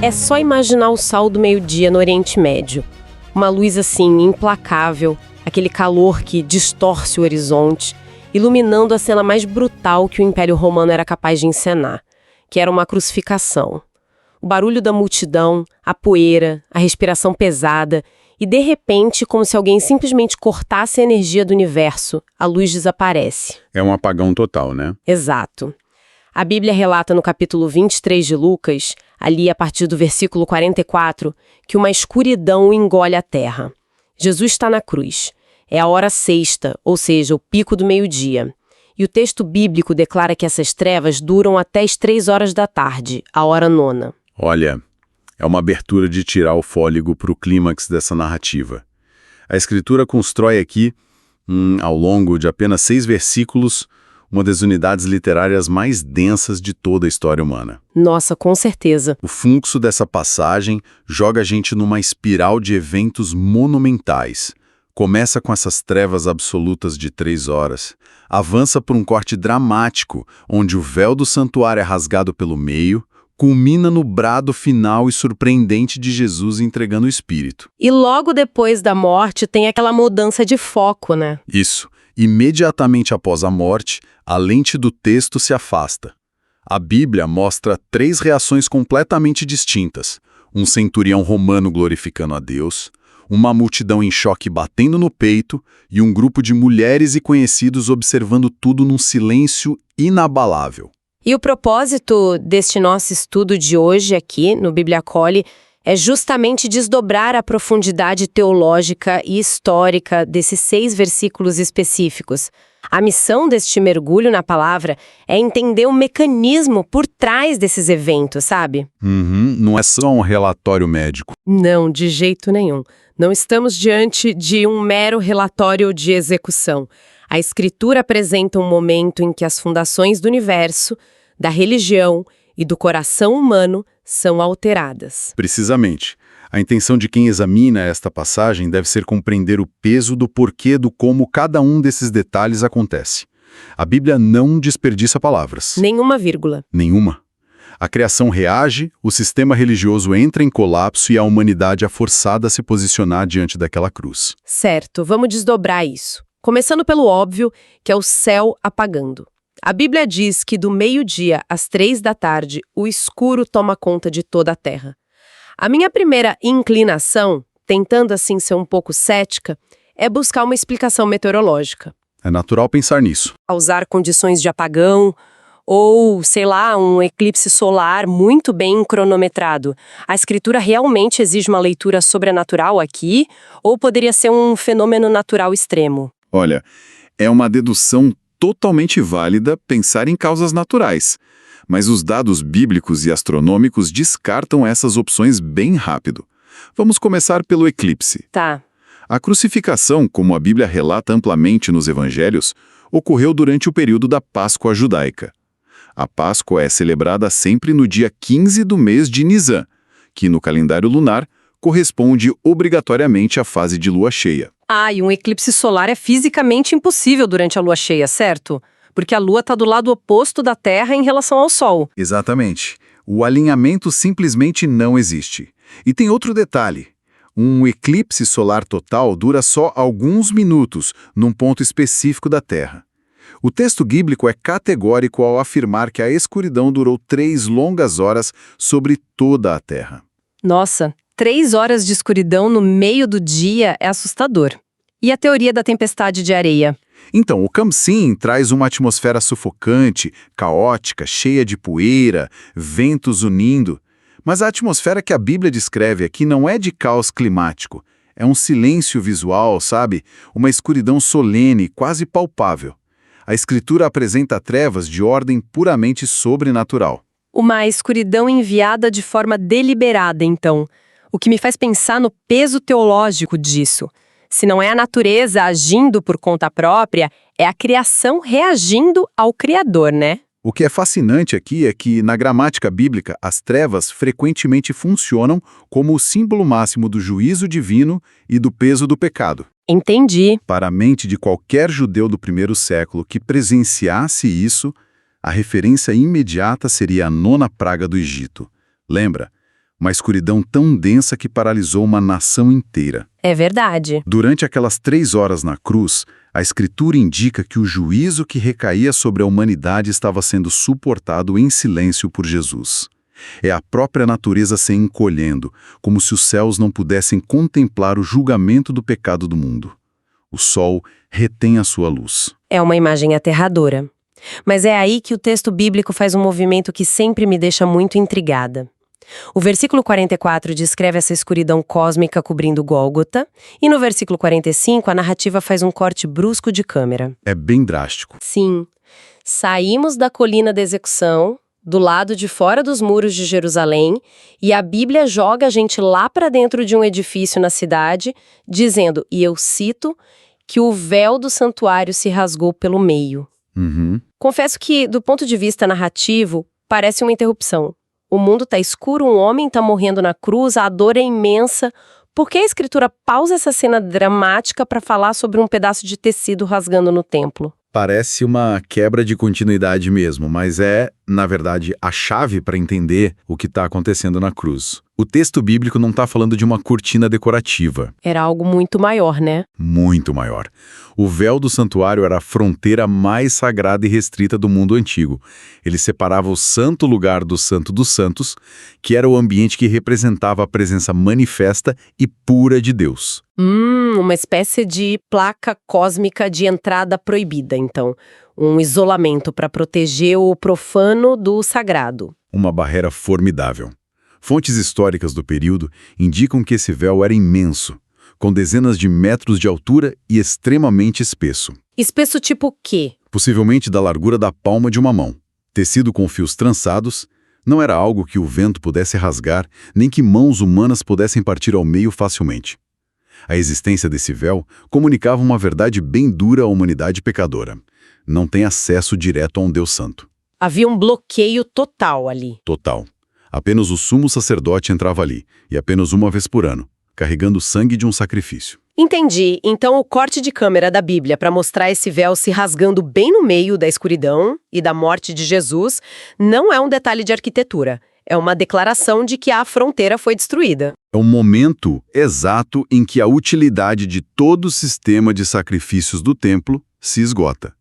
É só imaginar o sol do meio-dia no Oriente Médio. Uma luz assim, implacável, aquele calor que distorce o horizonte, iluminando a cena mais brutal que o Império Romano era capaz de encenar, que era uma crucificação. O barulho da multidão, a poeira, a respiração pesada e, de repente, como se alguém simplesmente cortasse a energia do universo, a luz desaparece. É um apagão total, né? Exato. A Bíblia relata no capítulo 23 de Lucas, ali a partir do versículo 44, que uma escuridão engole a terra. Jesus está na cruz. É a hora sexta, ou seja, o pico do meio-dia. E o texto bíblico declara que essas trevas duram até as 3 horas da tarde, a hora nona. Olha, é uma abertura de tirar o fôlego para o clímax dessa narrativa. A Escritura constrói aqui, ao longo de apenas 6 versículos, uma das unidades literárias mais densas de toda a história humana. Nossa, com certeza. O fluxo dessa passagem joga a gente numa espiral de eventos monumentais. Começa com essas trevas absolutas de 3 horas, avança por um corte dramático, onde o véu do santuário é rasgado pelo meio, culmina no brado final e surpreendente de Jesus entregando o Espírito. E logo depois da morte tem aquela mudança de foco, né? Isso. Imediatamente após a morte, a lente do texto se afasta. A Bíblia mostra 3 reações completamente distintas. Um centurião romano glorificando a Deus, uma multidão em choque batendo no peito e um grupo de mulheres e conhecidos observando tudo num silêncio inabalável. E o propósito deste nosso estudo de hoje aqui no Bibliacole é justamente desdobrar a profundidade teológica e histórica desses 6 versículos específicos. A missão deste mergulho na palavra é entender o mecanismo por trás desses eventos, sabe? Não é só um relatório médico. Não, de jeito nenhum. Não estamos diante de um mero relatório de execução. A Escritura apresenta um momento em que as fundações do universo, da religião e do coração humano são alteradas. Precisamente. A intenção de quem examina esta passagem deve ser compreender o peso do porquê do como cada um desses detalhes acontece. A Bíblia não desperdiça palavras. Nenhuma vírgula. Nenhuma. A criação reage, o sistema religioso entra em colapso e a humanidade é forçada a se posicionar diante daquela cruz. Certo, vamos desdobrar isso. Começando pelo óbvio, que é o céu apagando. A Bíblia diz que do meio-dia às 3 da tarde, o escuro toma conta de toda a terra. A minha primeira inclinação, tentando assim ser um pouco cética, é buscar uma explicação meteorológica. É natural pensar nisso. Causar condições de apagão ou, sei lá, um eclipse solar muito bem cronometrado. A Escritura realmente exige uma leitura sobrenatural aqui ou poderia ser um fenômeno natural extremo? Olha, é uma dedução totalmente válida pensar em causas naturais, mas os dados bíblicos e astronômicos descartam essas opções bem rápido. Vamos começar pelo eclipse. Tá. A crucificação, como a Bíblia relata amplamente nos evangelhos, ocorreu durante o período da Páscoa judaica. A Páscoa é celebrada sempre no dia 15 do mês de Nisan, que no calendário lunar corresponde obrigatoriamente à fase de lua cheia. E um eclipse solar é fisicamente impossível durante a lua cheia, certo? Porque a lua está do lado oposto da Terra em relação ao Sol. Exatamente. O alinhamento simplesmente não existe. E tem outro detalhe. Um eclipse solar total dura só alguns minutos, num ponto específico da Terra. O texto bíblico é categórico ao afirmar que a escuridão durou 3 longas horas sobre toda a Terra. Nossa, 3 horas de escuridão no meio do dia é assustador. E a teoria da tempestade de areia? Então, o Khamsin traz uma atmosfera sufocante, caótica, cheia de poeira, ventos unindo. Mas a atmosfera que a Bíblia descreve aqui não é de caos climático. É um silêncio visual, sabe? Uma escuridão solene, quase palpável. A Escritura apresenta trevas de ordem puramente sobrenatural. Uma escuridão enviada de forma deliberada, então. O que me faz pensar no peso teológico disso. Se não é a natureza agindo por conta própria, é a criação reagindo ao Criador, né? O que é fascinante aqui é que, na gramática bíblica, as trevas frequentemente funcionam como o símbolo máximo do juízo divino e do peso do pecado. Entendi. Para a mente de qualquer judeu do primeiro século que presenciasse isso, a referência imediata seria a 9ª praga do Egito. Lembra? uma escuridão tão densa que paralisou uma nação inteira. É verdade. Durante aquelas 3 horas na cruz, a Escritura indica que o juízo que recaía sobre a humanidade estava sendo suportado em silêncio por Jesus. É a própria natureza se encolhendo, como se os céus não pudessem contemplar o julgamento do pecado do mundo. O sol retém a sua luz. É uma imagem aterradora. Mas é aí que o texto bíblico faz um movimento que sempre me deixa muito intrigada. O versículo 44 descreve essa escuridão cósmica cobrindo Gólgota, e no versículo 45 a narrativa faz um corte brusco de câmera. É bem drástico. Sim, saímos da colina da execução, do lado de fora dos muros de Jerusalém, e a Bíblia joga a gente lá para dentro de um edifício na cidade, dizendo, e eu cito, que o véu do santuário se rasgou pelo meio. Confesso que, do ponto de vista narrativo, parece uma interrupção. O mundo tá escuro, um homem tá morrendo na cruz, a dor é imensa. Por que a Escritura pausa essa cena dramática para falar sobre um pedaço de tecido rasgando no templo? Parece uma quebra de continuidade mesmo, mas é, na verdade, a chave para entender o que está acontecendo na cruz. O texto bíblico não está falando de uma cortina decorativa. Era algo muito maior, né? Muito maior. O véu do santuário era a fronteira mais sagrada e restrita do mundo antigo. Ele separava o santo lugar do santo dos santos, que era o ambiente que representava a presença manifesta e pura de Deus. Uma espécie de placa cósmica de entrada proibida, então. Um isolamento para proteger o profano do sagrado. Uma barreira formidável. Fontes históricas do período indicam que esse véu era imenso, com dezenas de metros de altura e extremamente espesso. Espesso tipo o quê? Possivelmente da largura da palma de uma mão. Tecido com fios trançados, não era algo que o vento pudesse rasgar, nem que mãos humanas pudessem partir ao meio facilmente. A existência desse véu comunicava uma verdade bem dura à humanidade pecadora. Não tem acesso direto a um Deus santo. Havia um bloqueio total ali. Total. Apenas o sumo sacerdote entrava ali, e apenas uma vez por ano, carregando o sangue de um sacrifício. Entendi. Então o corte de câmera da Bíblia para mostrar esse véu se rasgando bem no meio da escuridão e da morte de Jesus não é um detalhe de arquitetura. É uma declaração de que a fronteira foi destruída. É o momento exato em que a utilidade de todo o sistema de sacrifícios do templo se esgota.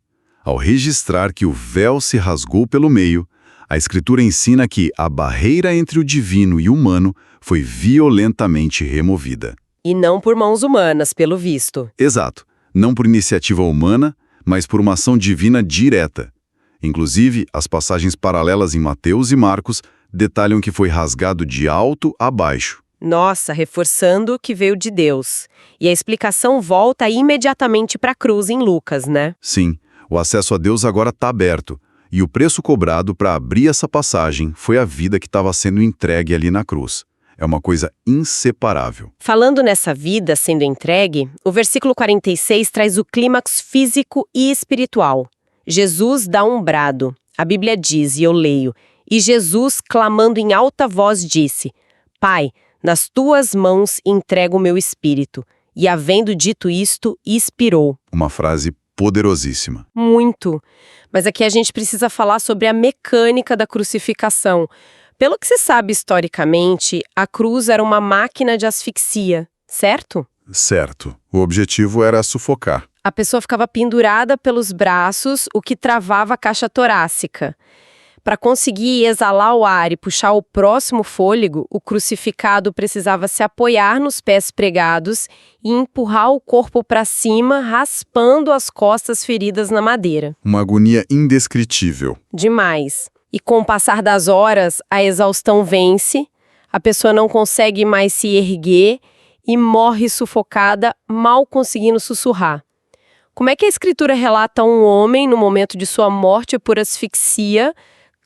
Ao registrar que o véu se rasgou pelo meio, a Escritura ensina que a barreira entre o divino e o humano foi violentamente removida. E não por mãos humanas, pelo visto. Exato. Não por iniciativa humana, mas por uma ação divina direta. Inclusive, as passagens paralelas em Mateus e Marcos detalham que foi rasgado de alto a baixo. Nossa, reforçando que veio de Deus. E a explicação volta imediatamente para a cruz em Lucas, né? Sim, o acesso a Deus agora está aberto. E o preço cobrado para abrir essa passagem foi a vida que estava sendo entregue ali na cruz. É uma coisa inseparável. Falando nessa vida sendo entregue, o versículo 46 traz o clímax físico e espiritual. Jesus dá um brado. A Bíblia diz, e eu leio, e Jesus, clamando em alta voz, disse, Pai, nas tuas mãos entrego o meu espírito. E havendo dito isto, expirou. Uma frase poderosíssima. Muito. Mas aqui a gente precisa falar sobre a mecânica da crucificação. Pelo que se sabe historicamente, a cruz era uma máquina de asfixia, certo? Certo. O objetivo era sufocar. A pessoa ficava pendurada pelos braços, o que travava a caixa torácica. Para conseguir exalar o ar e puxar o próximo fôlego, o crucificado precisava se apoiar nos pés pregados e empurrar o corpo para cima, raspando as costas feridas na madeira. Uma agonia indescritível. Demais. E com o passar das horas, a exaustão vence, a pessoa não consegue mais se erguer e morre sufocada, mal conseguindo sussurrar. Como é que a Escritura relata um homem, no momento de sua morte por asfixia,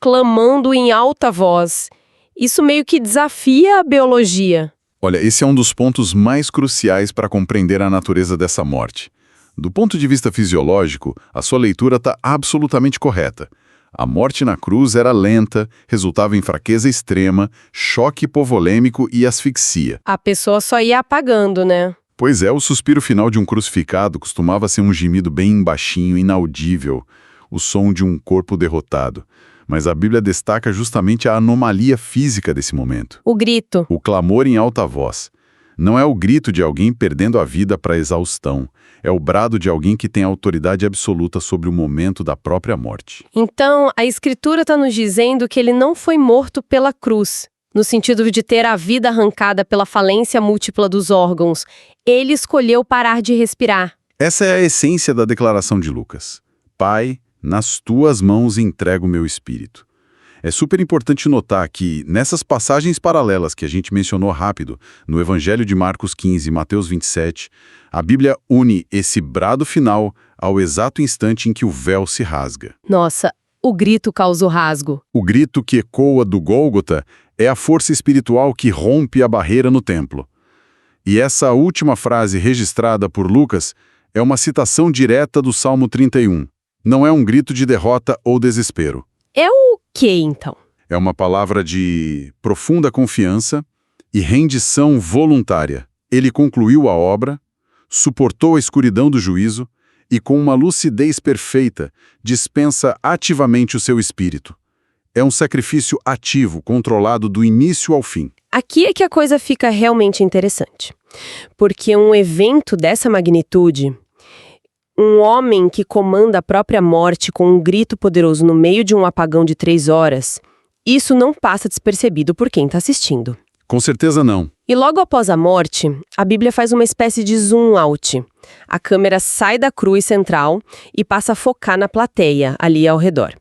clamando em alta voz? Isso meio que desafia a biologia. Olha, esse é um dos pontos mais cruciais para compreender a natureza dessa morte. Do ponto de vista fisiológico, a sua leitura está absolutamente correta. A morte na cruz era lenta, resultava em fraqueza extrema, choque hipovolêmico e asfixia. A pessoa só ia apagando, né? Pois é, o suspiro final de um crucificado costumava ser um gemido bem baixinho, inaudível, o som de um corpo derrotado. Mas a Bíblia destaca justamente a anomalia física desse momento. O grito. O clamor em alta voz. Não é o grito de alguém perdendo a vida para exaustão. É o brado de alguém que tem autoridade absoluta sobre o momento da própria morte. Então, a Escritura está nos dizendo que ele não foi morto pela cruz, no sentido de ter a vida arrancada pela falência múltipla dos órgãos. Ele escolheu parar de respirar. Essa é a essência da declaração de Lucas. Pai, nas tuas mãos entrego o meu espírito. É super importante notar que, nessas passagens paralelas que a gente mencionou rápido, no Evangelho de Marcos 15 e Mateus 27, a Bíblia une esse brado final ao exato instante em que o véu se rasga. Nossa, o grito causa o rasgo. O grito que ecoa do Gólgota é a força espiritual que rompe a barreira no templo. E essa última frase registrada por Lucas é uma citação direta do Salmo 31. Não é um grito de derrota ou desespero. É o quê, então? É uma palavra de profunda confiança e rendição voluntária. Ele concluiu a obra, suportou a escuridão do juízo e, com uma lucidez perfeita, dispensa ativamente o seu espírito. É um sacrifício ativo, controlado do início ao fim. Aqui é que a coisa fica realmente interessante. Porque um evento dessa magnitude, um homem que comanda a própria morte com um grito poderoso no meio de um apagão de 3 horas, isso não passa despercebido por quem está assistindo. Com certeza não. E logo após a morte, a Bíblia faz uma espécie de zoom out. A câmera sai da cruz central e passa a focar na plateia, ali ao redor.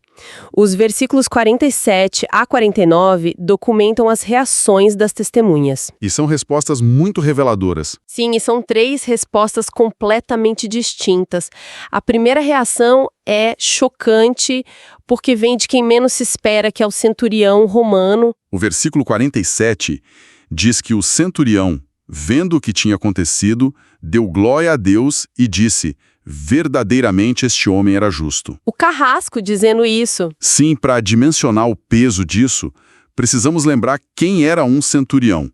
Os versículos 47 a 49 documentam as reações das testemunhas. E são respostas muito reveladoras. Sim, e são 3 respostas completamente distintas. A primeira reação é chocante, porque vem de quem menos se espera, que é o centurião romano. O versículo 47 diz que o centurião, vendo o que tinha acontecido, deu glória a Deus e disse: verdadeiramente este homem era justo. O carrasco dizendo isso. Sim, para dimensionar o peso disso, precisamos lembrar quem era um centurião.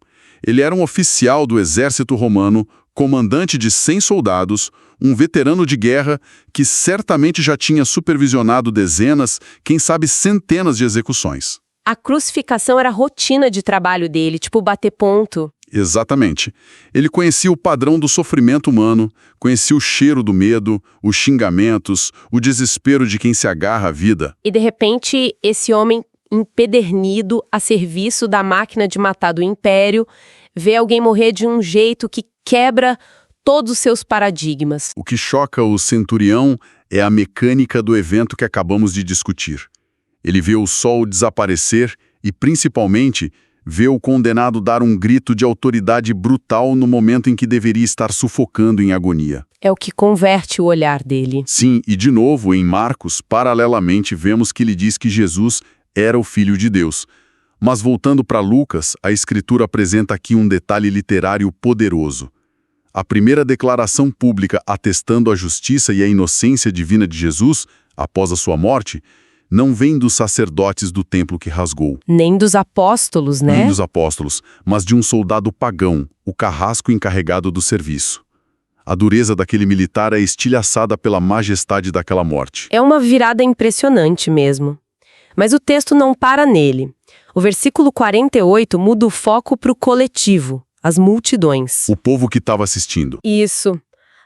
Ele era um oficial do exército romano, comandante de 100 soldados, um veterano de guerra que certamente já tinha supervisionado dezenas, quem sabe centenas de execuções. A crucificação era a rotina de trabalho dele, tipo bater ponto. Exatamente. Ele conhecia o padrão do sofrimento humano, conhecia o cheiro do medo, os xingamentos, o desespero de quem se agarra à vida. E de repente, esse homem empedernido a serviço da máquina de matar do império, vê alguém morrer de um jeito que quebra todos os seus paradigmas. O que choca o centurião é a mecânica do evento que acabamos de discutir. Ele vê o sol desaparecer e, principalmente, vê o condenado dar um grito de autoridade brutal no momento em que deveria estar sufocando em agonia. É o que converte o olhar dele. Sim, e de novo, em Marcos, paralelamente, vemos que ele diz que Jesus era o Filho de Deus. Mas voltando para Lucas, a Escritura apresenta aqui um detalhe literário poderoso. A primeira declaração pública atestando a justiça e a inocência divina de Jesus, após a sua morte, não vem dos sacerdotes do templo que rasgou. Nem dos apóstolos, né? Nem dos apóstolos, mas de um soldado pagão, o carrasco encarregado do serviço. A dureza daquele militar é estilhaçada pela majestade daquela morte. É uma virada impressionante mesmo. Mas o texto não para nele. O versículo 48 muda o foco para o coletivo, as multidões. O povo que estava assistindo. Isso.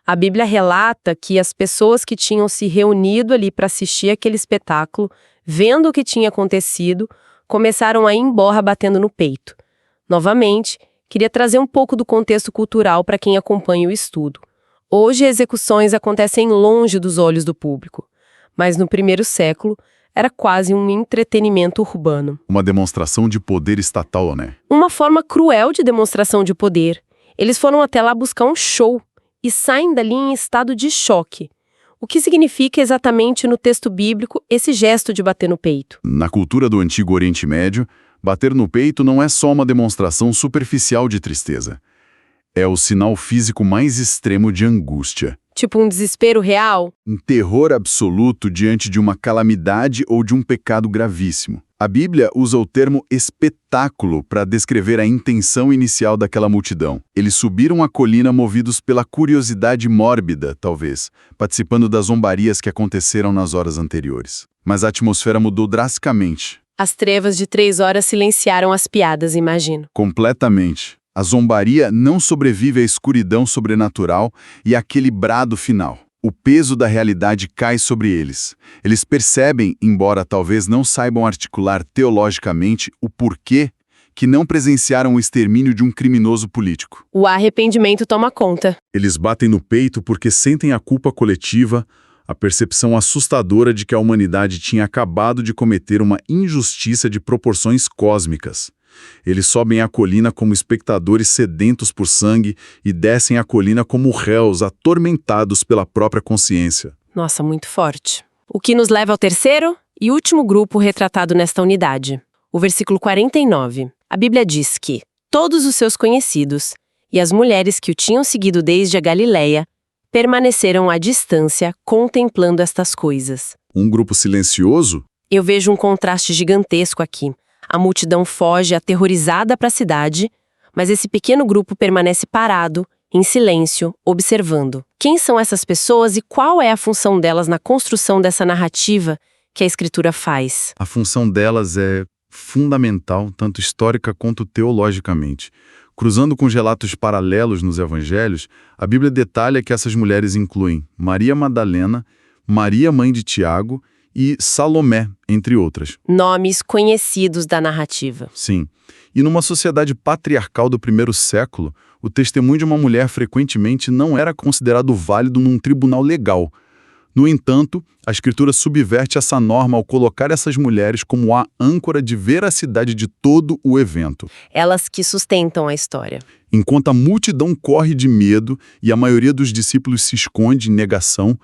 A Bíblia relata que as pessoas que tinham se reunido ali para assistir aquele espetáculo, vendo o que tinha acontecido, começaram a ir embora batendo no peito. Novamente, queria trazer um pouco do contexto cultural para quem acompanha o estudo. Hoje, execuções acontecem longe dos olhos do público, mas no primeiro século era quase um entretenimento urbano. Uma demonstração de poder estatal, né? Uma forma cruel de demonstração de poder. Eles foram até lá buscar um show e saem dali em estado de choque. O que significa exatamente no texto bíblico esse gesto de bater no peito? Na cultura do Antigo Oriente Médio, bater no peito não é só uma demonstração superficial de tristeza. É o sinal físico mais extremo de angústia. Tipo um desespero real? Um terror absoluto diante de uma calamidade ou de um pecado gravíssimo. A Bíblia usa o termo espetáculo para descrever a intenção inicial daquela multidão. Eles subiram a colina movidos pela curiosidade mórbida, talvez, participando das zombarias que aconteceram nas horas anteriores. Mas a atmosfera mudou drasticamente. As trevas de 3 horas silenciaram as piadas, imagino. Completamente. A zombaria não sobrevive à escuridão sobrenatural e àquele brado final. O peso da realidade cai sobre eles. Eles percebem, embora talvez não saibam articular teologicamente o porquê, que não presenciaram o extermínio de um criminoso político. O arrependimento toma conta. Eles batem no peito porque sentem a culpa coletiva, a percepção assustadora de que a humanidade tinha acabado de cometer uma injustiça de proporções cósmicas. Eles sobem a colina como espectadores sedentos por sangue e descem a colina como réus atormentados pela própria consciência. Nossa, muito forte. O que nos leva ao terceiro e último grupo retratado nesta unidade. O versículo 49. A Bíblia diz que todos os seus conhecidos e as mulheres que o tinham seguido desde a Galileia permaneceram à distância contemplando estas coisas. Um grupo silencioso? Eu vejo um contraste gigantesco aqui. A multidão foge aterrorizada para a cidade, mas esse pequeno grupo permanece parado, em silêncio, observando. Quem são essas pessoas e qual é a função delas na construção dessa narrativa que a Escritura faz? A função delas é fundamental, tanto histórica quanto teologicamente. Cruzando com os relatos paralelos nos evangelhos, a Bíblia detalha que essas mulheres incluem Maria Madalena, Maria, mãe de Tiago, e Salomé, entre outras. Nomes conhecidos da narrativa. Sim. E numa sociedade patriarcal do primeiro século, o testemunho de uma mulher frequentemente não era considerado válido num tribunal legal. No entanto, a Escritura subverte essa norma ao colocar essas mulheres como a âncora de veracidade de todo o evento. Elas que sustentam a história. Enquanto a multidão corre de medo e a maioria dos discípulos se esconde em negação,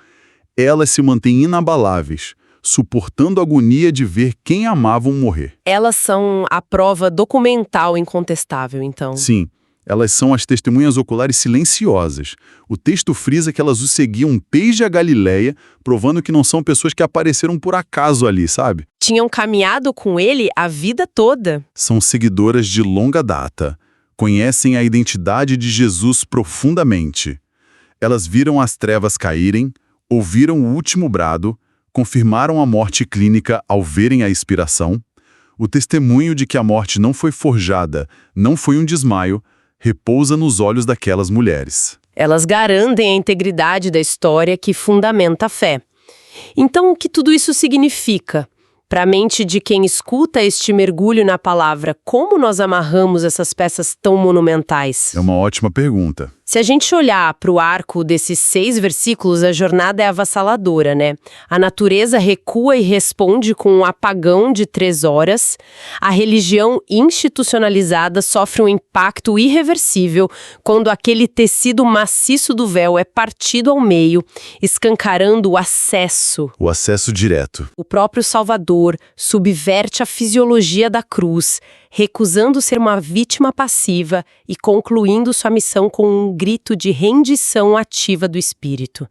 elas se mantêm inabaláveis, suportando a agonia de ver quem amavam morrer. Elas são a prova documental incontestável, então. Sim, elas são as testemunhas oculares silenciosas. O texto frisa que elas o seguiam desde a Galileia, provando que não são pessoas que apareceram por acaso ali, sabe? Tinham caminhado com ele a vida toda. São seguidoras de longa data. Conhecem a identidade de Jesus profundamente. Elas viram as trevas caírem, ouviram o último brado, confirmaram a morte clínica ao verem a expiração. O testemunho de que a morte não foi forjada, não foi um desmaio, repousa nos olhos daquelas mulheres. Elas garantem a integridade da história que fundamenta a fé. Então, o que tudo isso significa? Para a mente de quem escuta este mergulho na palavra, como nós amarramos essas peças tão monumentais? É uma ótima pergunta. Se a gente olhar para o arco desses 6 versículos, a jornada é avassaladora, né? A natureza recua e responde com um apagão de 3 horas. A religião institucionalizada sofre um impacto irreversível quando aquele tecido maciço do véu é partido ao meio, escancarando o acesso. O acesso direto. O próprio Salvador subverte a fisiologia da cruz, recusando ser uma vítima passiva e concluindo sua missão com um grito de rendição ativa do espírito.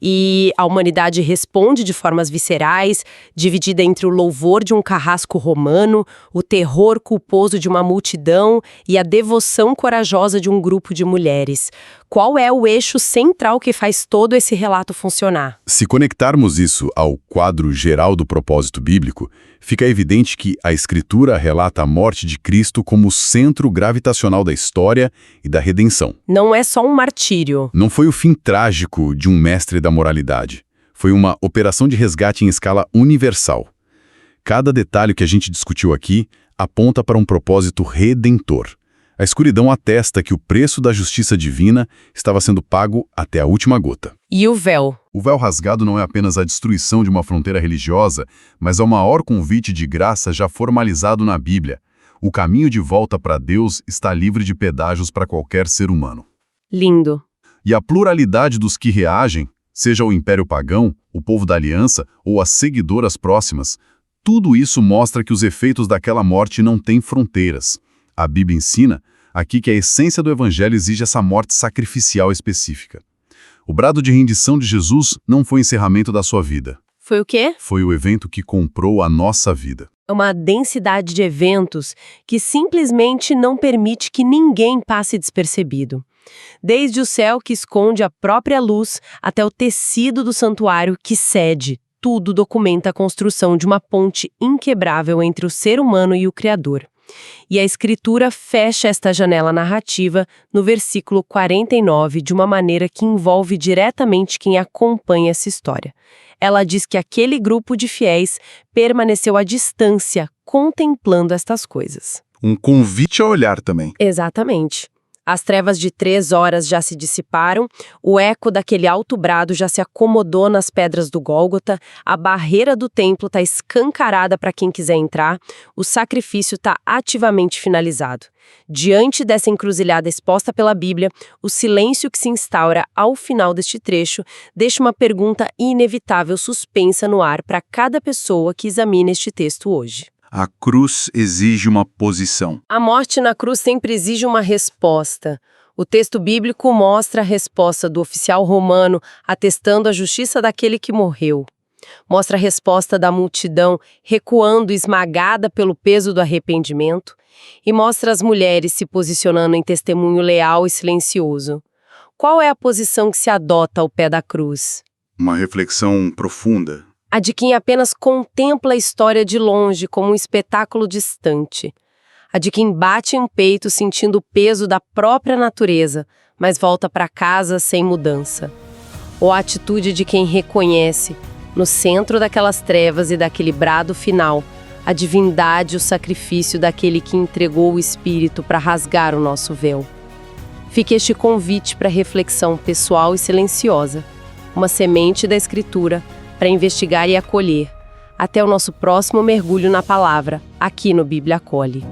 E a humanidade responde de formas viscerais, dividida entre o louvor de um carrasco romano, o terror culposo de uma multidão e a devoção corajosa de um grupo de mulheres. Qual é o eixo central que faz todo esse relato funcionar? Se conectarmos isso ao quadro geral do propósito bíblico, fica evidente que a Escritura relata a morte de Cristo como o centro gravitacional da história e da redenção. Não é só um martírio. Não foi o fim trágico de um mestre da moralidade. Foi uma operação de resgate em escala universal. Cada detalhe que a gente discutiu aqui aponta para um propósito redentor. A escuridão atesta que o preço da justiça divina estava sendo pago até a última gota. E o véu? O véu rasgado não é apenas a destruição de uma fronteira religiosa, mas é o maior convite de graça já formalizado na Bíblia. O caminho de volta para Deus está livre de pedágios para qualquer ser humano. Lindo. E a pluralidade dos que reagem, seja o Império Pagão, o povo da Aliança ou as seguidoras próximas, tudo isso mostra que os efeitos daquela morte não têm fronteiras. A Bíblia ensina aqui que a essência do Evangelho exige essa morte sacrificial específica. O brado de rendição de Jesus não foi o encerramento da sua vida. Foi o quê? Foi o evento que comprou a nossa vida. É uma densidade de eventos que simplesmente não permite que ninguém passe despercebido. Desde o céu que esconde a própria luz até o tecido do santuário que cede, tudo documenta a construção de uma ponte inquebrável entre o ser humano e o Criador. E a Escritura fecha esta janela narrativa no versículo 49 de uma maneira que envolve diretamente quem acompanha essa história. Ela diz que aquele grupo de fiéis permaneceu à distância, contemplando estas coisas. Um convite a olhar também. Exatamente. As trevas de 3 horas já se dissiparam, o eco daquele alto brado já se acomodou nas pedras do Gólgota, a barreira do templo está escancarada para quem quiser entrar, o sacrifício está ativamente finalizado. Diante dessa encruzilhada exposta pela Bíblia, o silêncio que se instaura ao final deste trecho deixa uma pergunta inevitável suspensa no ar para cada pessoa que examina este texto hoje. A cruz exige uma posição. A morte na cruz sempre exige uma resposta. O texto bíblico mostra a resposta do oficial romano atestando a justiça daquele que morreu. Mostra a resposta da multidão recuando esmagada pelo peso do arrependimento. E mostra as mulheres se posicionando em testemunho leal e silencioso. Qual é a posição que se adota ao pé da cruz? Uma reflexão profunda. A de quem apenas contempla a história de longe como um espetáculo distante. A de quem bate em peito sentindo o peso da própria natureza, mas volta para casa sem mudança. Ou a atitude de quem reconhece, no centro daquelas trevas e daquele brado final, a divindade e o sacrifício daquele que entregou o Espírito para rasgar o nosso véu. Fica este convite para reflexão pessoal e silenciosa, uma semente da Escritura, para investigar e acolher. Até o nosso próximo mergulho na palavra, aqui no Bíblia Acolhe.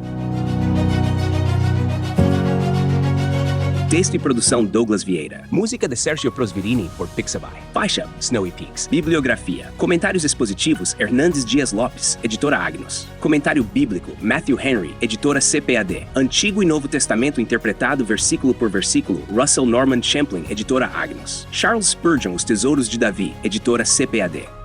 Texto e produção Douglas Vieira. Música de Sergio Prosverini por Pixabay. Faixa Snowy Peaks. Bibliografia. Comentários expositivos Hernandes Dias Lopes, editora Agnos. Comentário bíblico Matthew Henry, editora CPAD. Antigo e Novo Testamento interpretado versículo por versículo Russell Norman Champlin, editora Agnos. Charles Spurgeon, Os Tesouros de Davi, editora CPAD.